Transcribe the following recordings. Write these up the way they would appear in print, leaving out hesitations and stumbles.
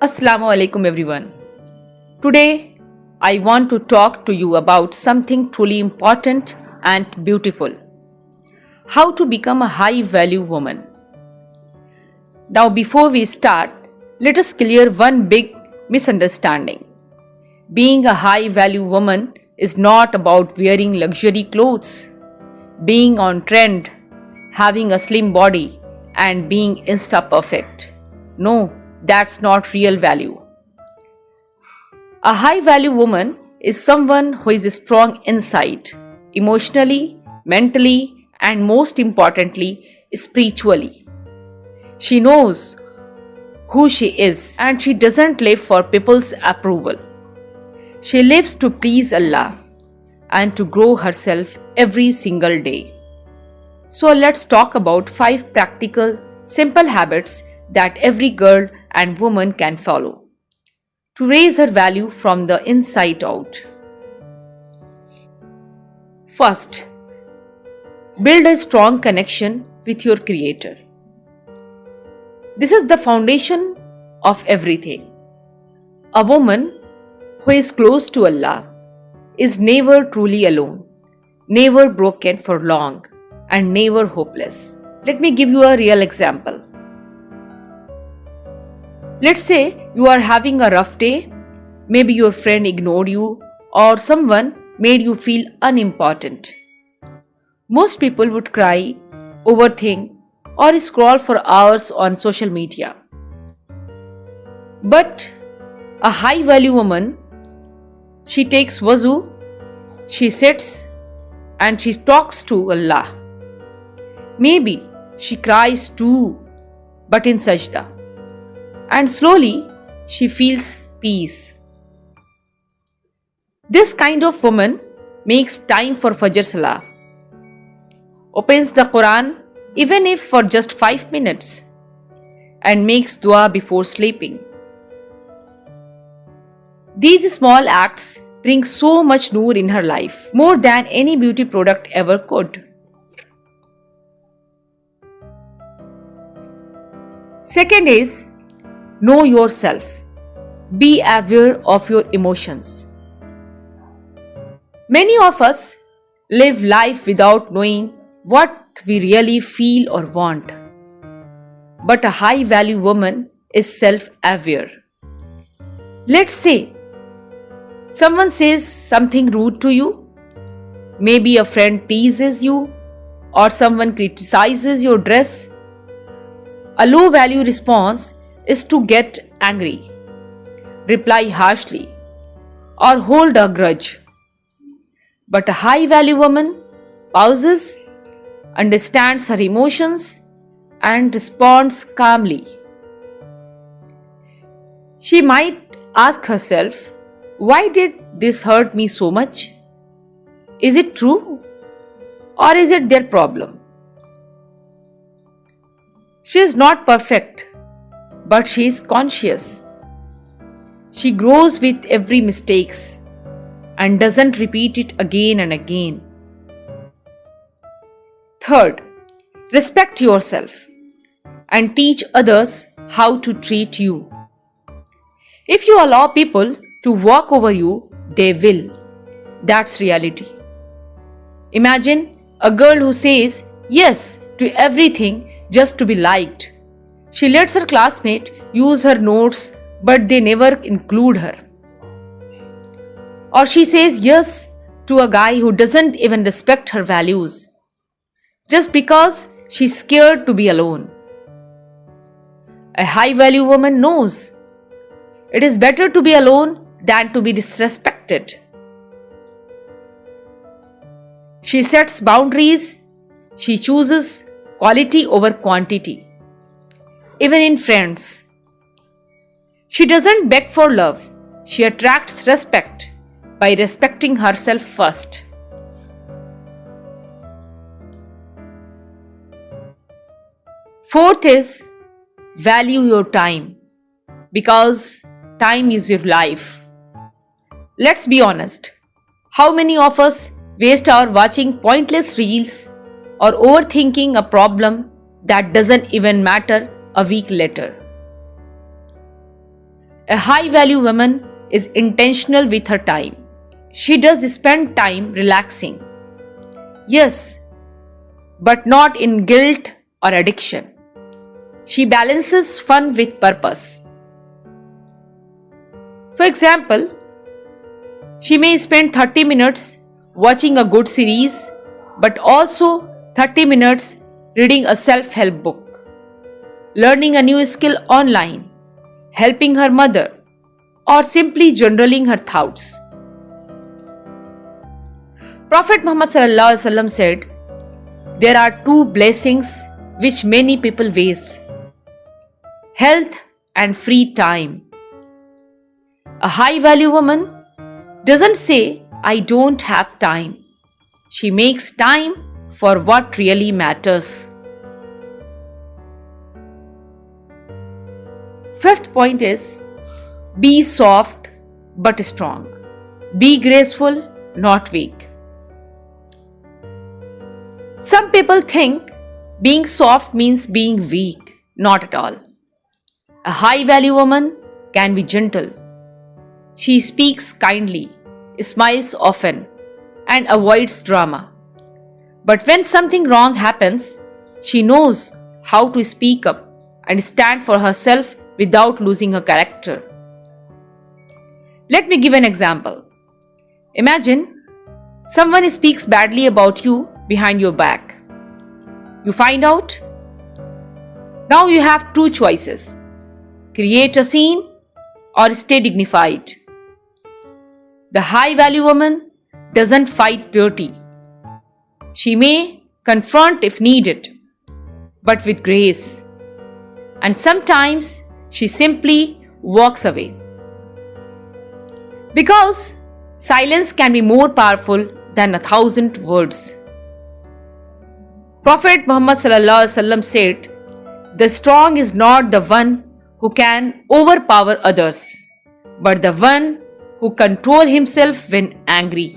Assalamu alaikum everyone. Today I want to talk to you about something truly important and beautiful. How to become a high value woman. Now before we start, let us clear one big misunderstanding. Being a high value woman is not about wearing luxury clothes, being on trend, having a slim body and being insta perfect. No, that's not real value. A high value woman is someone who is strong inside, emotionally, mentally, and most importantly, spiritually. She knows who she is and she doesn't live for people's approval. She lives to please Allah and to grow herself every single day. So let's talk about 5 practical, simple habits that every girl and woman can follow to raise her value from the inside out. First, build a strong connection with your Creator. This is the foundation of everything. A woman who is close to Allah is never truly alone, never broken for long, and never hopeless. Let me give you a real example. Let's say you are having a rough day, maybe your friend ignored you or someone made you feel unimportant. Most people would cry, overthink, or scroll for hours on social media. But a high value woman, she takes wuzu, she sits and she talks to Allah. Maybe she cries too, but in sajda. And slowly she feels peace. This kind of woman makes time for Fajr Salah, opens the Quran even if for just 5 minutes, and makes dua before sleeping. These small acts bring so much noor in her life, more than any beauty product ever could. Second is, know yourself. Be aware of your emotions. Many of us live life without knowing what we really feel or want. But a high value woman is self-aware. Let's say someone says something rude to you. Maybe a friend teases you or someone criticizes your dress. A low value response is to get angry, reply harshly, or hold a grudge. But a high value woman pauses, understands her emotions, and responds calmly. She might ask herself, why did this hurt me so much? Is it true? Or is it their problem? She is not perfect, but she is conscious. She grows with every mistakes and doesn't repeat it again and again. Third, respect yourself and teach others how to treat you. If you allow people to walk over you, they will. That's reality. Imagine a girl who says yes to everything just to be liked. She lets her classmate use her notes, but they never include her. Or she says yes to a guy who doesn't even respect her values, just because she's scared to be alone. A high value woman knows it is better to be alone than to be disrespected. She sets boundaries. She chooses quality over quantity. Even in friends. She doesn't beg for love. She attracts respect by respecting herself first. Fourth is, value your time, because time is your life. Let's be honest. How many of us waste our watching pointless reels or overthinking a problem that doesn't even matter a week later? A high value woman is intentional with her time. She does spend time relaxing. Yes, but not in guilt or addiction. She balances fun with purpose. For example, she may spend 30 minutes watching a good series, but also 30 minutes reading a self-help book, learning a new skill online, helping her mother, or simply journaling her thoughts. Prophet Muhammad ﷺ said, "There are two blessings which many people waste: health and free time." A high value woman doesn't say, "I don't have time." She makes time for what really matters. Fifth point is, be soft but strong. Be graceful, not weak. Some people think being soft means being weak. Not at all. A high value woman can be gentle. She speaks kindly, smiles often, and avoids drama. But when something wrong happens, she knows how to speak up and stand for herself without losing her character. Let me give an example. Imagine someone speaks badly about you behind your back. You find out. Now you have two choices: create a scene or stay dignified. The high value woman doesn't fight dirty. She may confront if needed, but with grace. And sometimes she simply walks away. Because silence can be more powerful than 1,000 words. Prophet Muhammad ﷺ said, "The strong is not the one who can overpower others, but the one who controls himself when angry."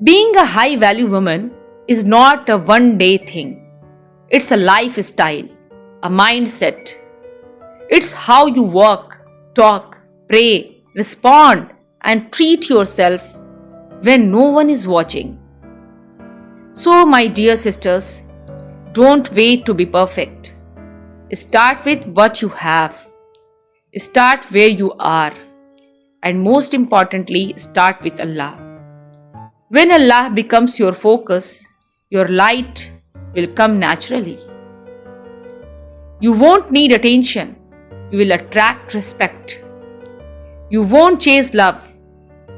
Being a high value woman is not a one-day thing. It's a lifestyle, a mindset. It's how you walk, talk, pray, respond, and treat yourself when no one is watching. So, my dear sisters, don't wait to be perfect. Start with what you have. Start where you are. And most importantly, start with Allah. When Allah becomes your focus, your light will come naturally. You won't need attention. You will attract respect. You won't chase love.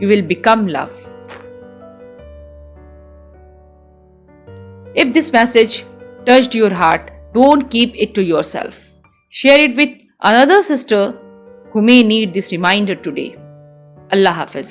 You will become love. If this message touched your heart, don't keep it to yourself. Share it with another sister who may need this reminder today. Allah Hafiz.